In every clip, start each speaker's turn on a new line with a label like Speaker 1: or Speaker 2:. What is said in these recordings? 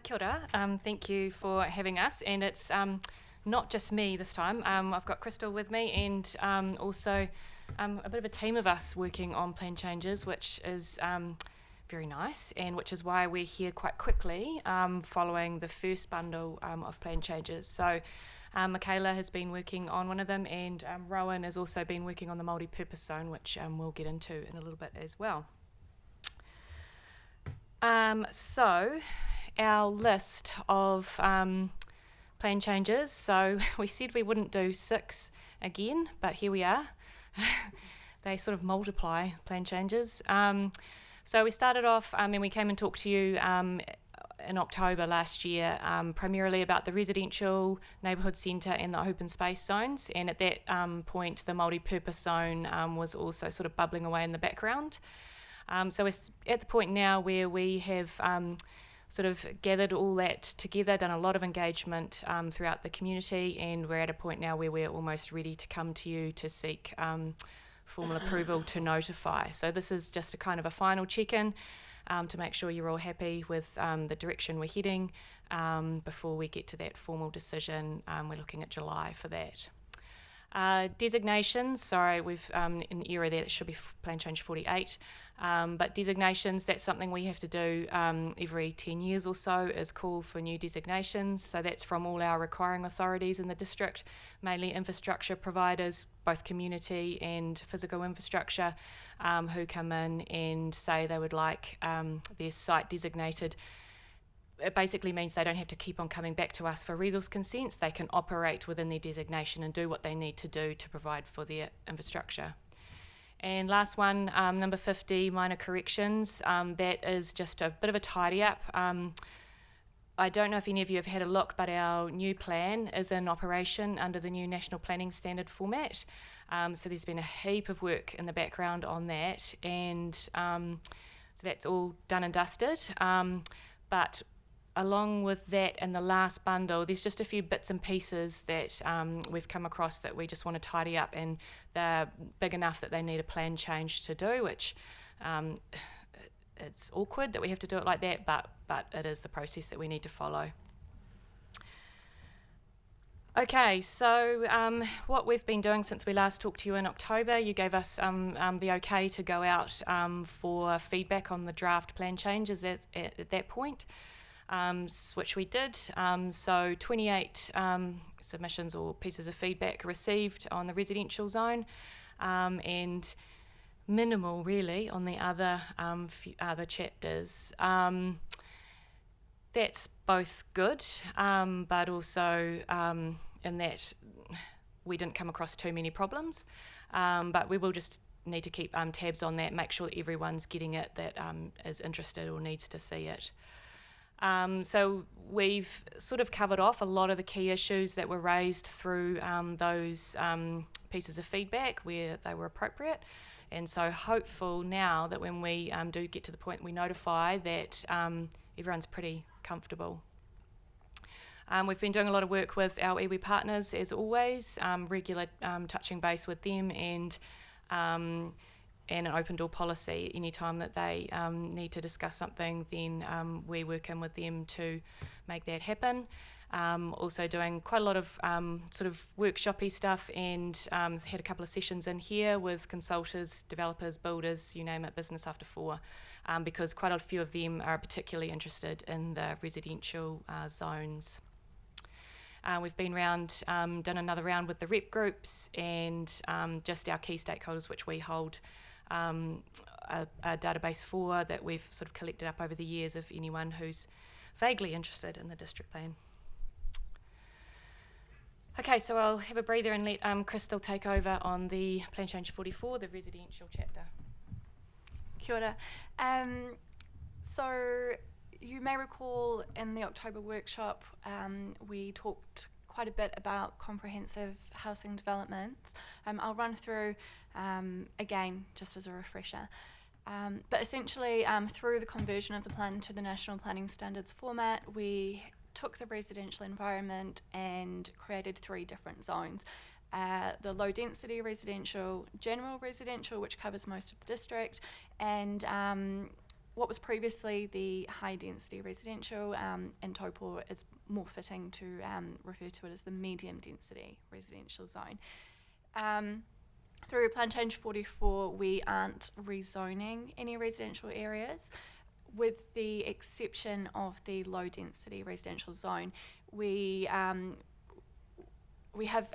Speaker 1: Kia ora. Thank you for having us, and it's not just me this time. I've got Crystal with me, and also a bit of a team of us working on plan changes, which is very nice, and which is why we're here quite quickly following the first bundle of plan changes. So Michaela has been working on one of them, and Rowan has also been working on the multi-purpose zone, which we'll get into in a little bit as well. So our list of plan changes, so we said we wouldn't do 6 again, but here we are. They sort of multiply, plan changes. So we started off and we came and talked to you in October last year, primarily about the residential neighbourhood centre and the open space zones, and at that point the multi-purpose zone was also sort of bubbling away in the background. So we're at the point now where we have sort of gathered all that together, done a lot of engagement throughout the community, and we're at a point now where we're almost ready to come to you to seek formal approval to notify. So this is just a kind of a final check-in to make sure you're all happy with the direction we're heading before we get to that formal decision. We're looking at July for that. Designations, sorry, we've in the era there, it should be plan change 48, but designations, that's something we have to do every 10 years or so, is call for new designations. So that's from all our requiring authorities in the district, mainly infrastructure providers, both community and physical infrastructure, who come in and say they would like their site designated. It basically means they don't have to keep on coming back to us for resource consents. They can operate within their designation and do what they need to do to provide for their infrastructure. And last one, number 50, minor corrections. That is just a bit of a tidy up. I don't know if any of you have had a look, but our new plan is in operation under the new National Planning Standard format. So there's been a heap of work in the background on that, and so that's all done and dusted. But along with that and the last bundle, there's just a few bits and pieces that we've come across that we just want to tidy up, and they're big enough that they need a plan change to do, which it's awkward that we have to do it like that, but it is the process that we need to follow. Okay, so what we've been doing since we last talked to you in October, you gave us the okay to go out for feedback on the draft plan changes at that point. Which we did. So 28 submissions or pieces of feedback received on the residential zone, and minimal really on the other chapters. That's both good, but also in that we didn't come across too many problems. But we will just need to keep tabs on that, make sure that everyone's getting it that is interested or needs to see it. So we've sort of covered off a lot of the key issues that were raised through those pieces of feedback where they were appropriate, and so hopeful now that when we do get to the point we notify that everyone's pretty comfortable. We've been doing a lot of work with our iwi partners as always, regular touching base with them, and an open door policy. Anytime that they need to discuss something, then we work in with them to make that happen. Also doing quite a lot of sort of workshop-y stuff, and had a couple of sessions in here with consultants, developers, builders, you name it, business after 4, because quite a few of them are particularly interested in the residential zones. We've been round, done another round with the rep groups and just our key stakeholders, which we hold a database for, that we've sort of collected up over the years of anyone who's vaguely interested in the district plan. Okay, so I'll have a breather and let Crystal take over on the Plan Change 44, the residential chapter.
Speaker 2: Kia ora. So you may recall in the October workshop we talked quite a bit about comprehensive housing developments. I'll run through again just as a refresher. But essentially through the conversion of the plan to the National Planning Standards format, we took the residential environment and created 3 different zones. The low density residential, general residential, which covers most of the district, and what was previously the high density residential in Taupō is more fitting to refer to it as the medium density residential zone. Through Plan Change 44, we aren't rezoning any residential areas, with the exception of the low density residential zone. We have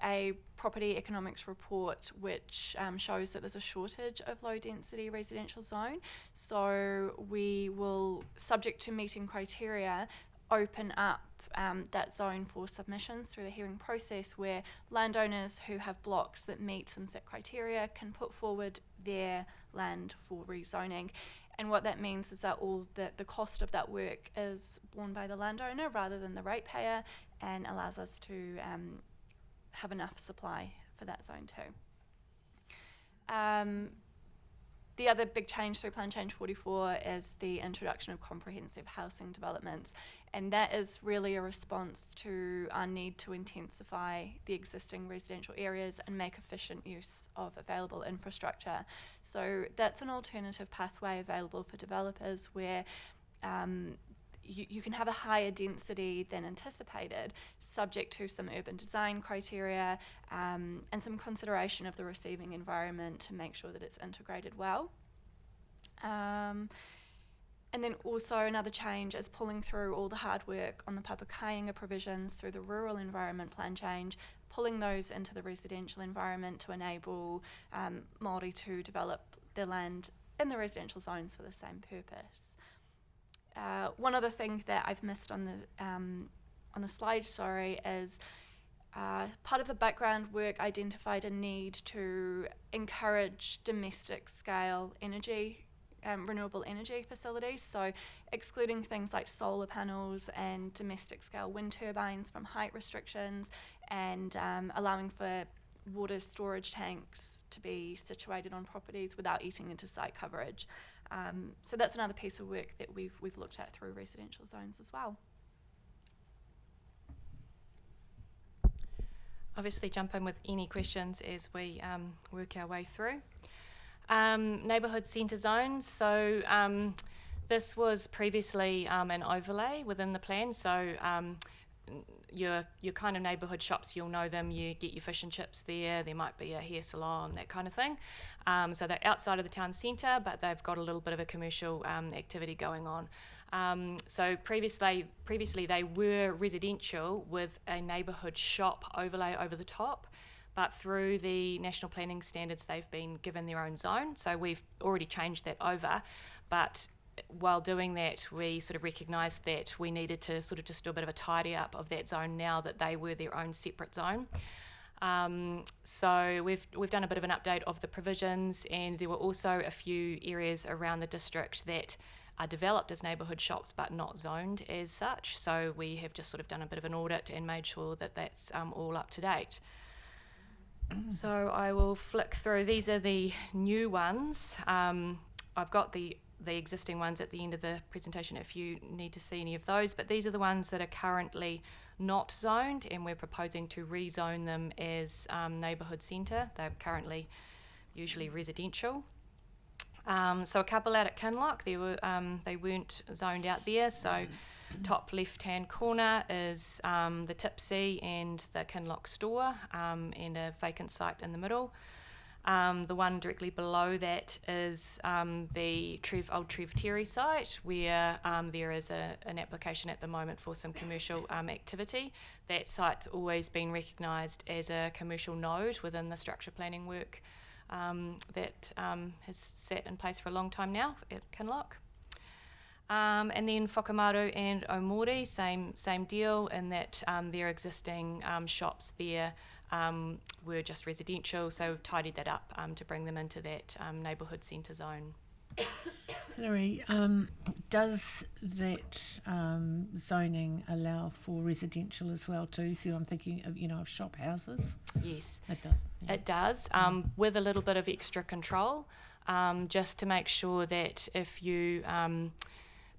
Speaker 2: a property economics report which shows that there's a shortage of low density residential zone. So we will, subject to meeting criteria, open up that zone for submissions through the hearing process, where landowners who have blocks that meet some set criteria can put forward their land for rezoning. And what that means is that all the cost of that work is borne by the landowner rather than the ratepayer, and allows us to have enough supply for that zone too. The other big change through Plan Change 44 is the introduction of comprehensive housing developments, and that is really a response to our need to intensify the existing residential areas and make efficient use of available infrastructure. So that's an alternative pathway available for developers where you can have a higher density than anticipated, subject to some urban design criteria and some consideration of the receiving environment to make sure that it's integrated well. And then also another change is pulling through all the hard work on the Taupo-Kaingaroa provisions through the Rural Environment Plan change, pulling those into the residential environment to enable Māori to develop their land in the residential zones for the same purpose. One other thing that I've missed on the slide, is part of the background work identified a need to encourage domestic scale energy, renewable energy facilities, so excluding things like solar panels and domestic scale wind turbines from height restrictions, and allowing for water storage tanks to be situated on properties without eating into site coverage. So that's another piece of work that we've looked at through residential zones as well.
Speaker 1: Obviously jump in with any questions as we work our way through. Neighbourhood centre zones, so this was previously an overlay within the plan, so your kind of neighbourhood shops, you'll know them, you get your fish and chips there might be a hair salon, that kind of thing. So they're outside of the town centre, but they've got a little bit of a commercial activity going on. So previously they were residential with a neighbourhood shop overlay over the top, but through the national planning standards they've been given their own zone, so we've already changed that over. But while doing that, we sort of recognised that we needed to sort of just do a bit of a tidy up of that zone now that they were their own separate zone. So we've done a bit of an update of the provisions, and there were also a few areas around the district that are developed as neighbourhood shops but not zoned as such. So we have just sort of done a bit of an audit and made sure that that's all up to date. So I will flick through. These are the new ones. I've got the existing ones at the end of the presentation if you need to see any of those, but these are the ones that are currently not zoned, and we're proposing to rezone them as neighbourhood centre. They're currently usually residential. So a couple out at Kinloch, they weren't zoned out there, so top left hand corner is the Tipsy and the Kinloch store, and a vacant site in the middle. The one directly below that is the old Trev Terry site, where there is an application at the moment for some commercial activity. That site's always been recognised as a commercial node within the structure planning work that has sat in place for a long time now at Kinloch. And then Whakamaru and Omori, same deal in that their existing shops there were just residential, so we've tidied that up to bring them into that neighbourhood centre zone.
Speaker 3: Hilary, does that zoning allow for residential as well too? So I'm thinking of shop houses.
Speaker 1: Yes,
Speaker 3: it does. Yeah.
Speaker 1: It does, with a little bit of extra control, just to make sure that if you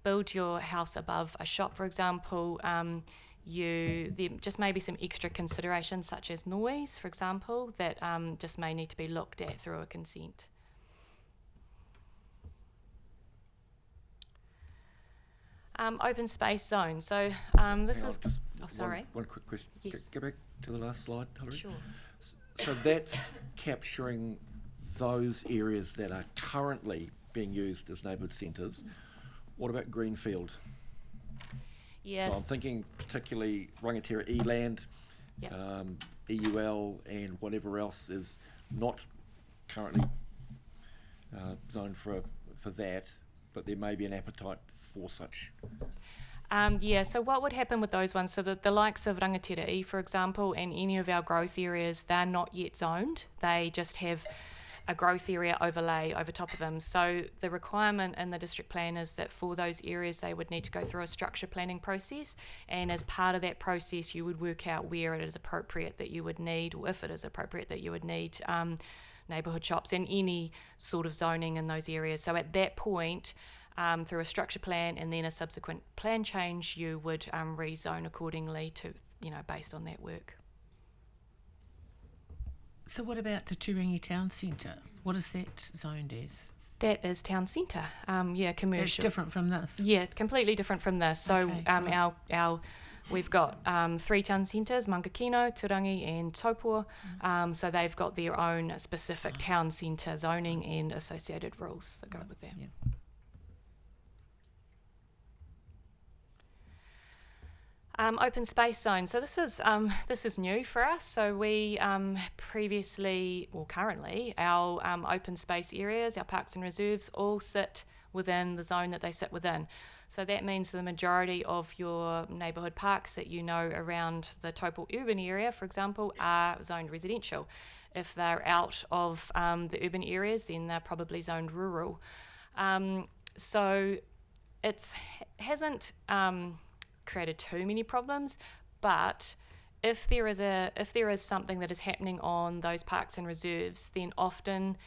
Speaker 1: build your house above a shop, for example, there just may be some extra considerations such as noise, for example, that just may need to be looked at through a consent. Open space zone. So this is. Oh, sorry.
Speaker 4: One quick question.
Speaker 1: Yes.
Speaker 4: Go back to the last slide, Hilary.
Speaker 1: Sure.
Speaker 4: So that's capturing those areas that are currently being used as neighbourhood centres. What about greenfield?
Speaker 1: Yes.
Speaker 4: So I'm thinking particularly Rangatira E-land,
Speaker 1: Yep.
Speaker 4: EUL, and whatever else is not currently zoned for that, but there may be an appetite for such.
Speaker 1: So what would happen with those ones? So the likes of Rangatira E, for example, and any of our growth areas, they're not yet zoned. They just have a growth area overlay over top of them. So the requirement in the district plan is that for those areas they would need to go through a structure planning process, and as part of that process you would work out where it is appropriate that you would need, or if it is appropriate that you would need neighbourhood shops and any sort of zoning in those areas. So at that point, through a structure plan and then a subsequent plan change, you would rezone accordingly to, based on that work.
Speaker 3: So what about the Turangi town centre? What is that zoned as?
Speaker 1: That is town centre, commercial.
Speaker 3: That's different from this?
Speaker 1: Yeah, completely different from this. So
Speaker 3: Okay, right.
Speaker 1: we've got 3 town centres, Mangakino, Turangi and Taupō. So they've got their own specific town centre zoning and associated rules that go with that.
Speaker 3: Yeah.
Speaker 1: Open space zone. So this is new for us. So we currently, our open space areas, our parks and reserves, all sit within the zone that they sit within. So that means the majority of your neighbourhood parks that you know around the Taupō urban area, for example, are zoned residential. If they're out of the urban areas, then they're probably zoned rural. So it hasn't created too many problems, but if there is something that is happening on those parks and reserves, then often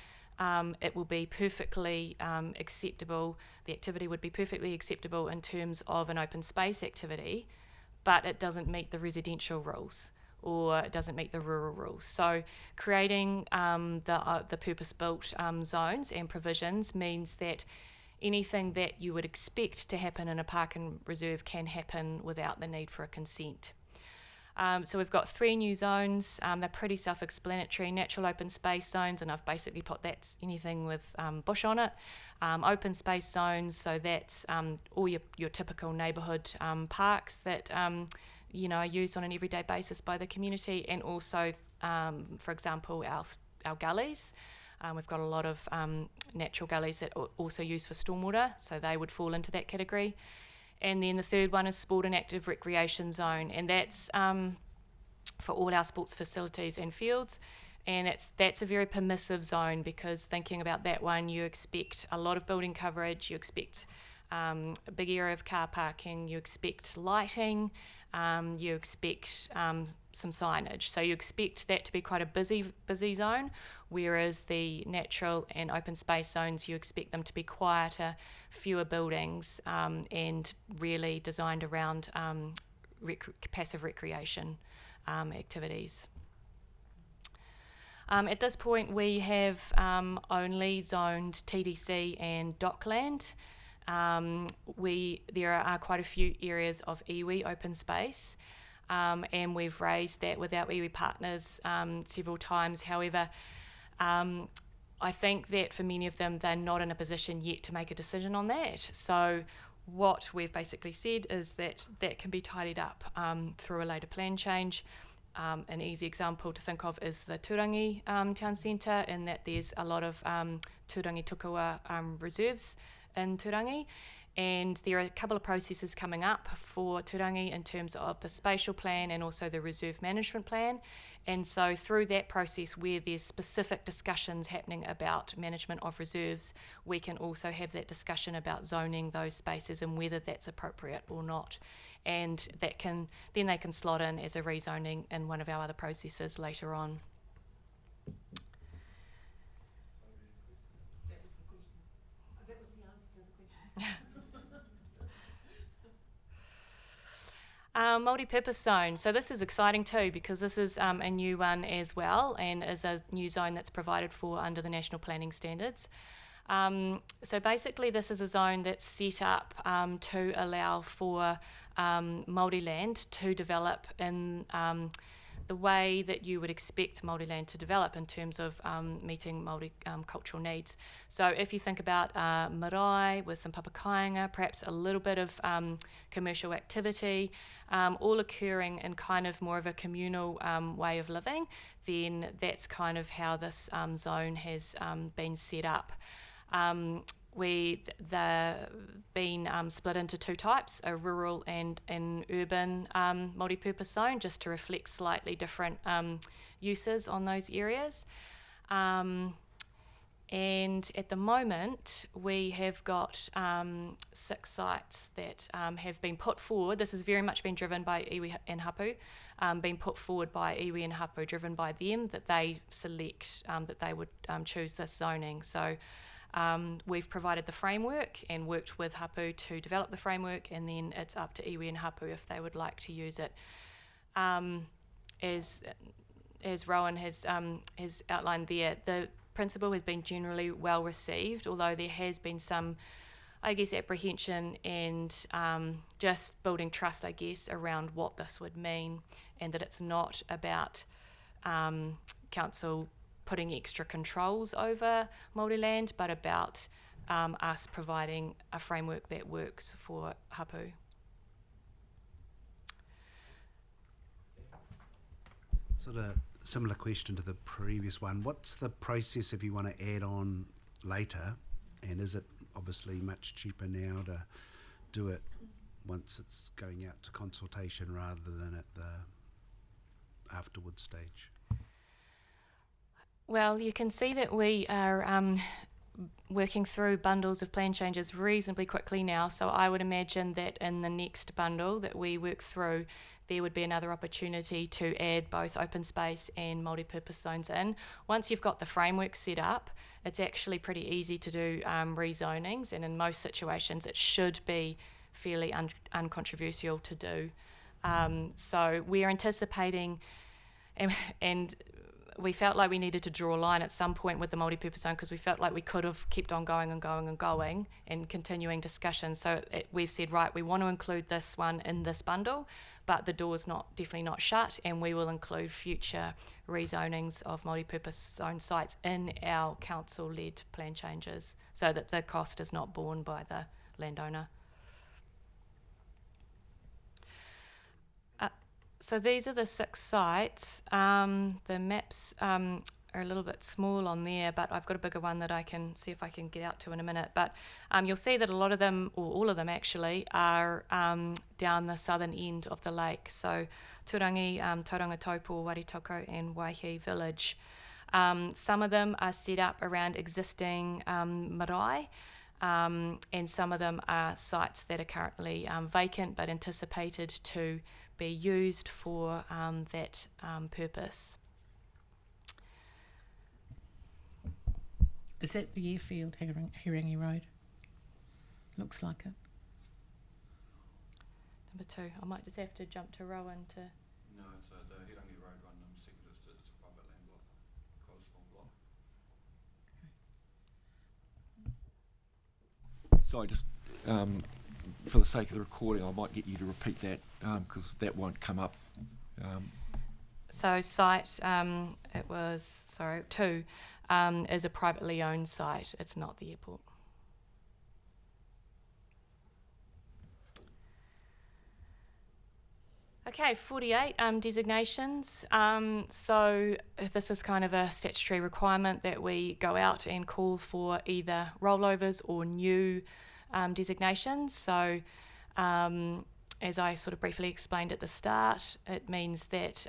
Speaker 1: it will be perfectly acceptable. The activity would be perfectly acceptable in terms of an open space activity, but it doesn't meet the residential rules or it doesn't meet the rural rules. So creating the purpose-built zones and provisions means that anything that you would expect to happen in a park and reserve can happen without the need for a consent. So we've got 3 new zones. They're pretty self-explanatory. Natural open space zones, and I've basically put that's anything with bush on it. Open space zones, so that's all your typical neighbourhood parks that are used on an everyday basis by the community, and also, for example, our gullies. We've got a lot of natural gullies that are also used for stormwater, so they would fall into that category. And then the third one is sport and active recreation zone, and that's for all our sports facilities and fields. And that's a very permissive zone, because thinking about that one, you expect a lot of building coverage, you expect a big area of car parking, you expect lighting, you expect some signage. So you expect that to be quite a busy zone, whereas the natural and open space zones, you expect them to be quieter, fewer buildings, and really designed around passive recreation activities. At this point, we have only zoned TDC and dockland. There are quite a few areas of iwi open space, and we've raised that with our iwi partners several times. However, I think that for many of them, they're not in a position yet to make a decision on that. So what we've basically said is that can be tidied up through a later plan change. An easy example to think of is the Turangi town centre, in that there's a lot of Turangi tukua reserves in Turangi, and there are a couple of processes coming up for Turangi in terms of the spatial plan and also the reserve management plan. And so through that process, where there's specific discussions happening about management of reserves, we can also have that discussion about zoning those spaces and whether that's appropriate or not. And they can slot in as a rezoning in one of our other processes later on. Multi-purpose zone. So this is exciting too, because this is a new one as well, and is a new zone that's provided for under the national planning standards. So basically this is a zone that's set up to allow for Māori land to develop in the way that you would expect Māori land to develop in terms of meeting Māori cultural needs. So if you think about marae with some papakainga, perhaps a little bit of commercial activity, all occurring in kind of more of a communal way of living, then that's kind of how this zone has been set up. They're been split into two types, a rural and an urban multi-purpose zone, just to reflect slightly different uses on those areas. And at the moment, we have got 6 sites that have been put forward. This has very much been driven by iwi and hapu, been put forward by iwi and hapu, driven by them, that they select, that they would choose this zoning. So we've provided the framework and worked with hapu to develop the framework, and then it's up to iwi and hapu if they would like to use it. As Rowan has outlined there, the principle has been generally well received, although there has been some, I guess, apprehension and just building trust, I guess, around what this would mean, and that it's not about council putting extra controls over Māori land, but about us providing a framework that works for hapu.
Speaker 5: Sort of similar question to the previous one. What's the process if you want to add on later, and is it obviously much cheaper now to do it once it's going out to consultation rather than at the afterwards stage?
Speaker 1: Well, you can see that we are working through bundles of plan changes reasonably quickly now, so I would imagine that in the next bundle that we work through, there would be another opportunity to add both open space and multi-purpose zones in. Once you've got the framework set up, it's actually pretty easy to do rezonings, and in most situations it should be fairly uncontroversial to do. So we're anticipating, and we felt like we needed to draw a line at some point with the multi-purpose zone, because we felt like we could have kept on going and going and going and continuing discussions. So we've said, right, we want to include this one in this bundle, but the door's definitely not shut, and we will include future rezonings of multi-purpose zone sites in our council-led plan changes, so that the cost is not borne by the landowner. So these are the 6 sites. The maps are a little bit small on there, but I've got a bigger one that I can see if I can get out to in a minute. But you'll see that a lot of them, or all of them actually, are down the southern end of the lake. So Turangi, Tauranga Taupo, Waritoko and Waihi Village. Some of them are set up around existing marae, and some of them are sites that are currently vacant but anticipated to be used for that purpose.
Speaker 3: Is that the airfield, Hirangi Road? Looks like it.
Speaker 1: Number 2. I might just have to jump to Rowan to...
Speaker 6: No, it's the Hirangi Road one. Second, it's a private land block, quite a small block.
Speaker 4: Sorry, just for the sake of the recording, I might get you to repeat that, because that won't come up.
Speaker 1: So site, it was, 2, is a privately owned site. It's not the airport. Okay, 48 designations. So this is kind of a statutory requirement that we go out and call for either rollovers or new designations. So as I sort of briefly explained at the start, it means that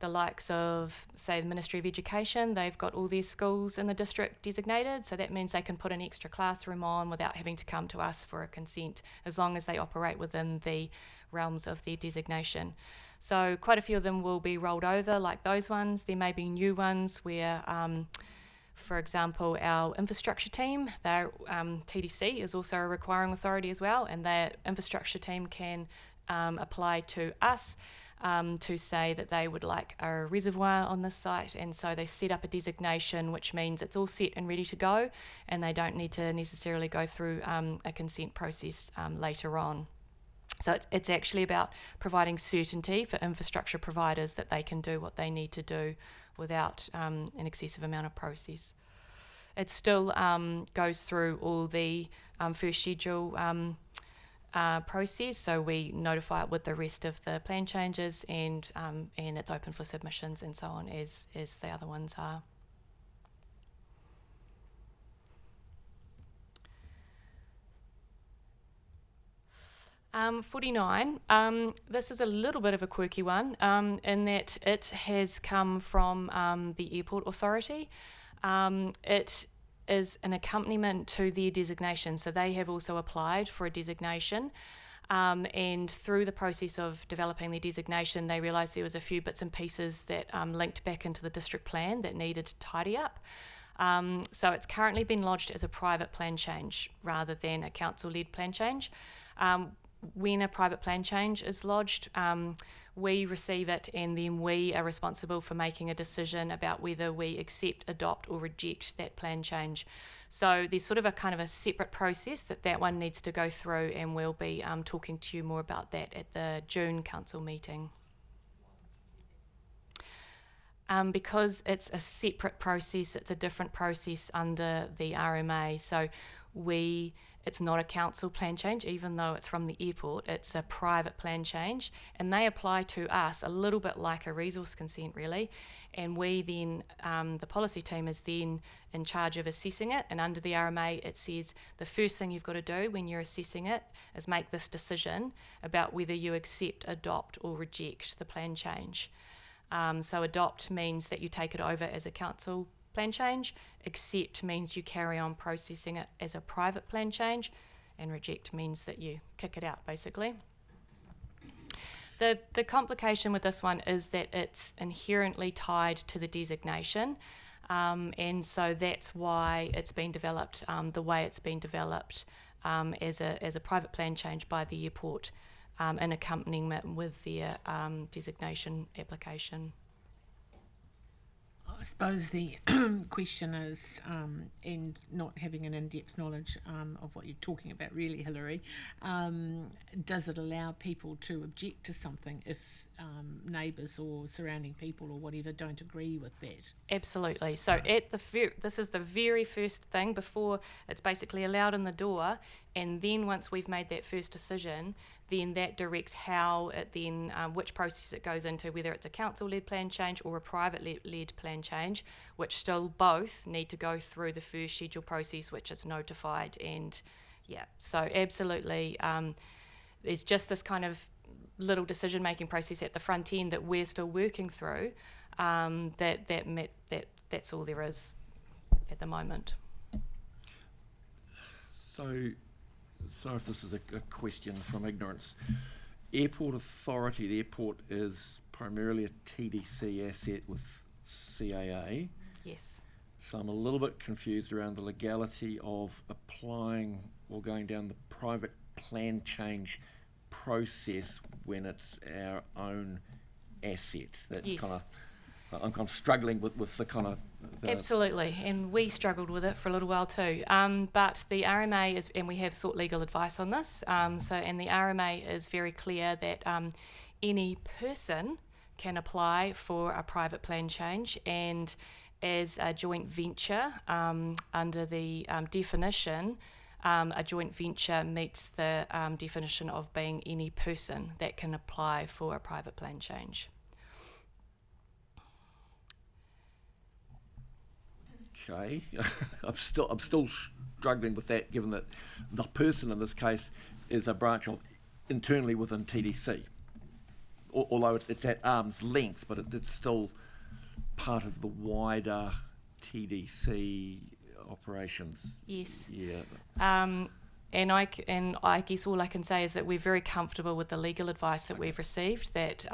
Speaker 1: the likes of, say, the Ministry of Education, they've got all their schools in the district designated, so that means they can put an extra classroom on without having to come to us for a consent, as long as they operate within the realms of their designation. So quite a few of them will be rolled over, like those ones. There may be new ones where, for example, our infrastructure team, their TDC is also a requiring authority as well, and their infrastructure team can apply to us to say that they would like a reservoir on this site, and so they set up a designation, which means it's all set and ready to go, and they don't need to necessarily go through a consent process later on. So it's actually about providing certainty for infrastructure providers that they can do what they need to do without an excessive amount of process. It still goes through all the first schedule process, so we notify it with the rest of the plan changes, and it's open for submissions and so on as the other ones are. 49, this is a little bit of a quirky one in that it has come from the Airport Authority. It is an accompaniment to their designation, so they have also applied for a designation, and through the process of developing their designation they realised there was a few bits and pieces that linked back into the district plan that needed to tidy up. So it's currently been lodged as a private plan change rather than a council-led plan change. When a private plan change is lodged, we receive it, and then we are responsible for making a decision about whether we accept, adopt or reject that plan change. So there's sort of a kind of a separate process that one needs to go through, and we'll be talking to you more about that at the June council meeting. Because it's a separate process, it's a different process under the RMA, so it's not a council plan change, even though it's from the airport. It's a private plan change, and they apply to us a little bit like a resource consent, really. And we then, the policy team is then in charge of assessing it. And under the RMA, it says the first thing you've got to do when you're assessing it is make this decision about whether you accept, adopt, or reject the plan change. So adopt means that you take it over as a council plan change, accept means you carry on processing it as a private plan change, and reject means that you kick it out, basically. The complication with this one is that it's inherently tied to the designation, and so that's why it's been developed the way it's been developed as a private plan change by the airport in accompaniment with their designation application.
Speaker 3: I suppose the question is, and not having an in-depth knowledge of what you're talking about really, Hilary, does it allow people to object to something if neighbours or surrounding people or whatever don't agree with that?
Speaker 1: Absolutely. So this is the very first thing before it's basically allowed in the door, and then once we've made that first decision, then that directs how it then, which process it goes into, whether it's a council-led plan change or a private-led plan change, which still both need to go through the first schedule process, which is notified. And yeah, so absolutely, there's just this kind of little decision-making process at the front end that we're still working through. That's all there is at the moment.
Speaker 4: So if this is a question from ignorance, Airport Authority, the airport is primarily a TDC asset with CAA.
Speaker 1: Yes.
Speaker 4: So I'm a little bit confused around the legality of applying or going down the private plan change process when it's our own asset. That's
Speaker 1: yes.
Speaker 4: kind of, I'm kind of struggling with the kind of...
Speaker 1: Absolutely, and we struggled with it for a little while too. But the RMA is, and we have sought legal advice on this, and the RMA is very clear that any person can apply for a private plan change, and as a joint venture, under the definition, a joint venture meets the definition of being any person that can apply for a private plan change.
Speaker 4: Okay, I'm still struggling with that, given that the person in this case is a branch of internally within TDC, although it's at arm's length, but it's still part of the wider TDC operations.
Speaker 1: Yes.
Speaker 4: Yeah.
Speaker 1: And I guess all I can say is that we're very comfortable with the legal advice that we've received, that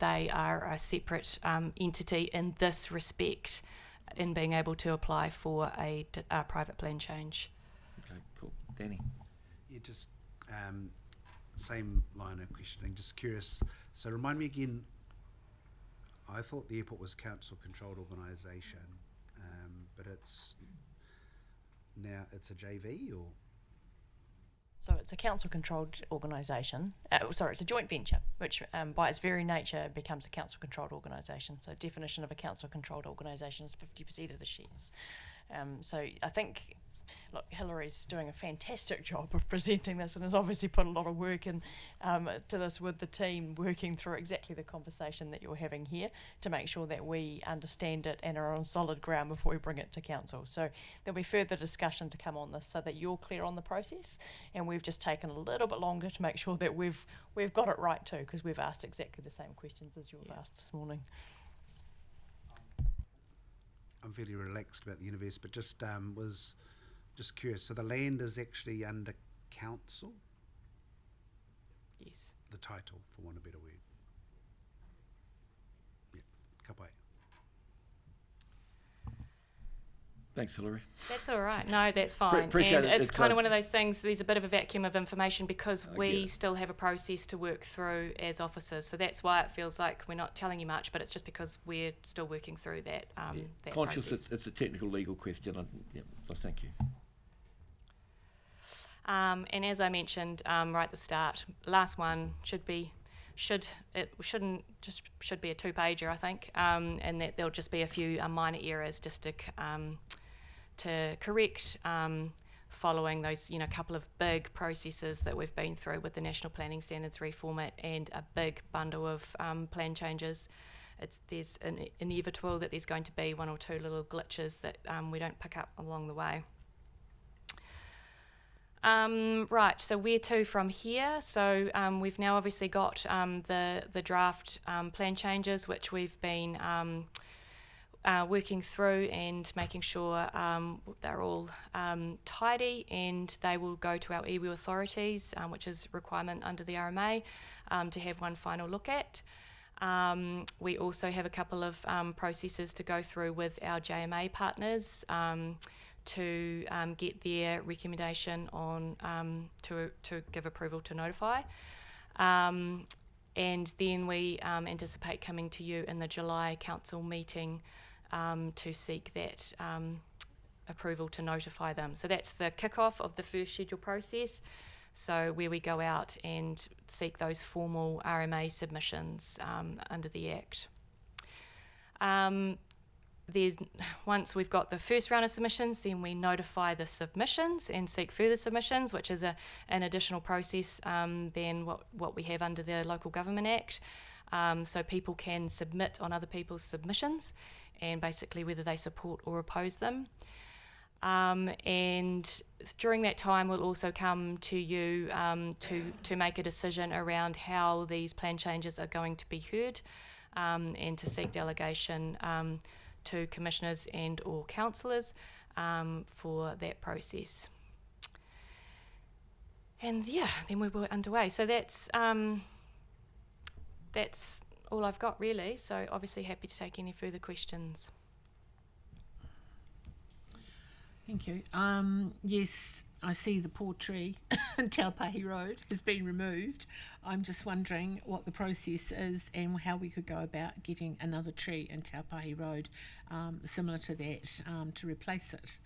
Speaker 1: they are a separate entity in this respect, in being able to apply for a private plan change.
Speaker 4: Okay, cool. Danny?
Speaker 5: Yeah, just same line of questioning, just curious. So remind me again, I thought the airport was council-controlled organisation, but it's a JV, or?
Speaker 7: So it's a council-controlled organisation. It's a joint venture, which by its very nature becomes a council-controlled organisation. So definition of a council-controlled organisation is 50% of the shares. So I think, look, Hillary's doing a fantastic job of presenting this and has obviously put a lot of work in to this with the team, working through exactly the conversation that you're having here to make sure that we understand it and are on solid ground before we bring it to council. So there'll be further discussion to come on this so that you're clear on the process, and we've just taken a little bit longer to make sure that we've got it right too, because we've asked exactly the same questions as you've asked this morning.
Speaker 5: I'm fairly relaxed about the universe, but just was just curious. So the land is actually under council?
Speaker 1: Yes.
Speaker 5: The title, for want of a better word. Yeah, kapai.
Speaker 4: Thanks, Hillary.
Speaker 1: That's all right. No, that's fine.
Speaker 4: Appreciate
Speaker 1: and
Speaker 4: it.
Speaker 1: it's kind of one of those things, there's a bit of a vacuum of information because
Speaker 4: I get
Speaker 1: we
Speaker 4: it.
Speaker 1: still have a process to work through as officers. So that's why it feels like we're not telling you much, but it's just because we're still working through that, that
Speaker 4: Conscious
Speaker 1: process.
Speaker 4: it's a technical legal question. So thank you.
Speaker 1: And as I mentioned right at the start, last one should be a 2-pager, I think, and that there'll just be a few minor errors just to correct following those couple of big processes that we've been through with the National Planning Standards reformat and a big bundle of plan changes. There's inevitable that there's going to be one or two little glitches that we don't pick up along the way. Right, so where to from here? So we've now obviously got the draft plan changes, which we've been working through and making sure they're all tidy, and they will go to our iwi authorities, which is a requirement under the RMA, to have one final look at. We also have a couple of processes to go through with our JMA partners to get their recommendation on to give approval to notify. And then we anticipate coming to you in the July council meeting to seek that approval to notify them. So that's the kick-off of the first schedule process. So where we go out and seek those formal RMA submissions under the Act. Once we've got the first round of submissions, then we notify the submissions and seek further submissions, which is an additional process than what we have under the Local Government Act. So people can submit on other people's submissions and basically whether they support or oppose them. And during that time, we'll also come to you to make a decision around how these plan changes are going to be heard, and to seek delegation to commissioners and or councillors for that process. And yeah, then we were underway. So that's all I've got really. So obviously happy to take any further questions.
Speaker 3: Thank you. Yes, I see the poor tree in Taupō Road has been removed. I'm just wondering what the process is and how we could go about getting another tree in Taupō Road similar to that to replace it.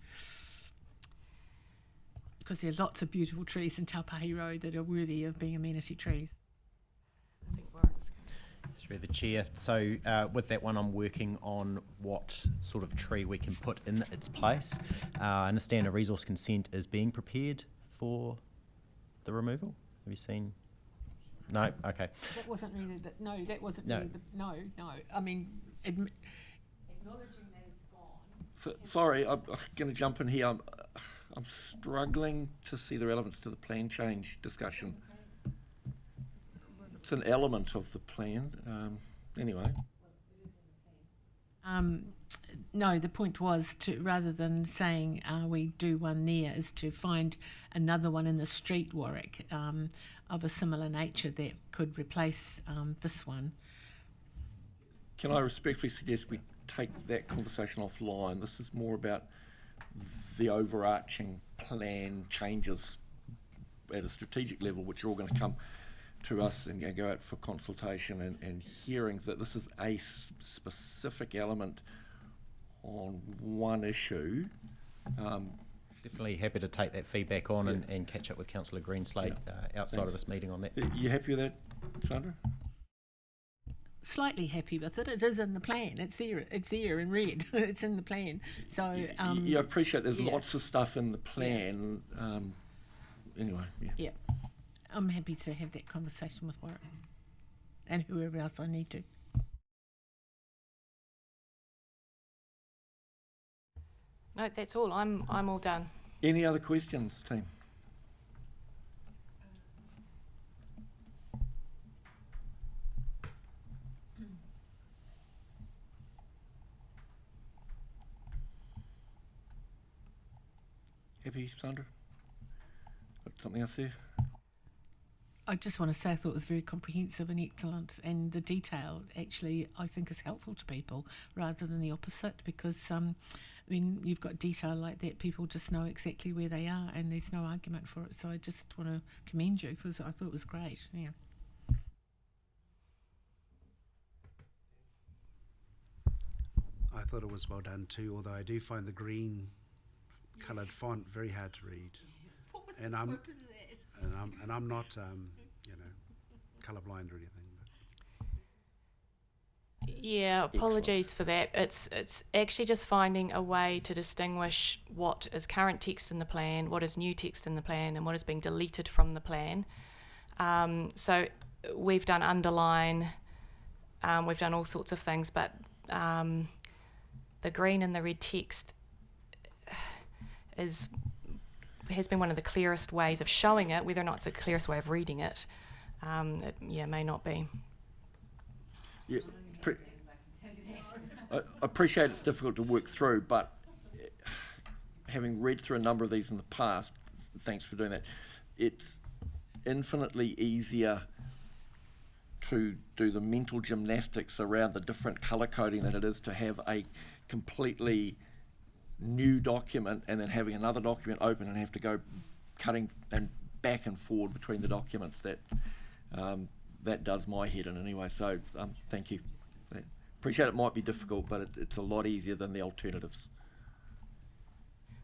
Speaker 3: Because there are lots of beautiful trees in Taupō Road that are worthy of being amenity trees.
Speaker 1: I think Warwick's
Speaker 8: Through the chair. So with that one, I'm working on what sort of tree we can put in its place. I understand a resource consent is being prepared for the removal. Have you seen? No? Okay.
Speaker 3: That wasn't really the, no, that wasn't
Speaker 8: No.
Speaker 3: really the, no. I mean, acknowledging that it's gone.
Speaker 4: So, sorry, I'm going to jump in here. I'm struggling to see the relevance to the plan change discussion. It's an element of the plan. Anyway.
Speaker 3: No, the point was to, rather than saying we do one there, is to find another one in the street, Warwick, of a similar nature that could replace this one.
Speaker 4: Can I respectfully suggest we take that conversation offline? This is more about the overarching plan changes at a strategic level, which are all going to come to us and go out for consultation, and hearing that this is a specific element on one issue.
Speaker 8: Definitely happy to take that feedback on and catch up with Councillor Greenslade outside of this meeting on that.
Speaker 4: You happy with that, Sandra?
Speaker 3: Slightly happy with it. It is in the plan. It's there. It's there in red. It's in the plan. So
Speaker 4: I appreciate there's lots of stuff in the plan. Anyway,
Speaker 3: yeah, I'm happy to have that conversation with Warwick and whoever else I need to.
Speaker 1: No, that's all. I'm all done.
Speaker 4: Any other questions, team? Happy, Sandra? Got something else there?
Speaker 3: I just want to say I thought it was very comprehensive and excellent, and the detail actually I think is helpful to people rather than the opposite, because when you've got detail like that, people just know exactly where they are and there's no argument for it. So I just want to commend you because I thought it was great. Yeah.
Speaker 5: I thought it was well done too, although I do find the green coloured font very hard to read.
Speaker 3: What was
Speaker 5: And
Speaker 3: the
Speaker 5: I'm-
Speaker 3: purpose of that?
Speaker 5: And I'm not, colourblind or anything. But
Speaker 1: Yeah, apologies for that. It's actually just finding a way to distinguish what is current text in the plan, what is new text in the plan, and what is being deleted from the plan. So we've done underline, we've done all sorts of things, but the green and the red text has been one of the clearest ways of showing it. Whether or not it's the clearest way of reading it, it may not be.
Speaker 4: Yeah, I appreciate it's difficult to work through, but having read through a number of these in the past, thanks for doing that, it's infinitely easier to do the mental gymnastics around the different colour coding than it is to have a completely new document and then having another document open and have to go cutting and back and forward between the documents. That does my head in anyway, so thank you. Appreciate it might be difficult, but it's a lot easier than the alternatives.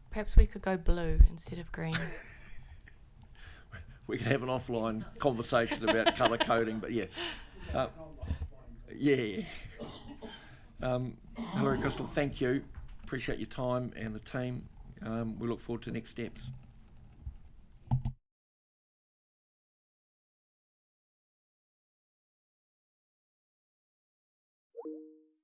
Speaker 1: Perhaps we could go blue instead of green.
Speaker 4: We could have an offline conversation about colour coding, but yeah. Hilary, Crystal, thank you. Appreciate your time and the team. We look forward to next steps.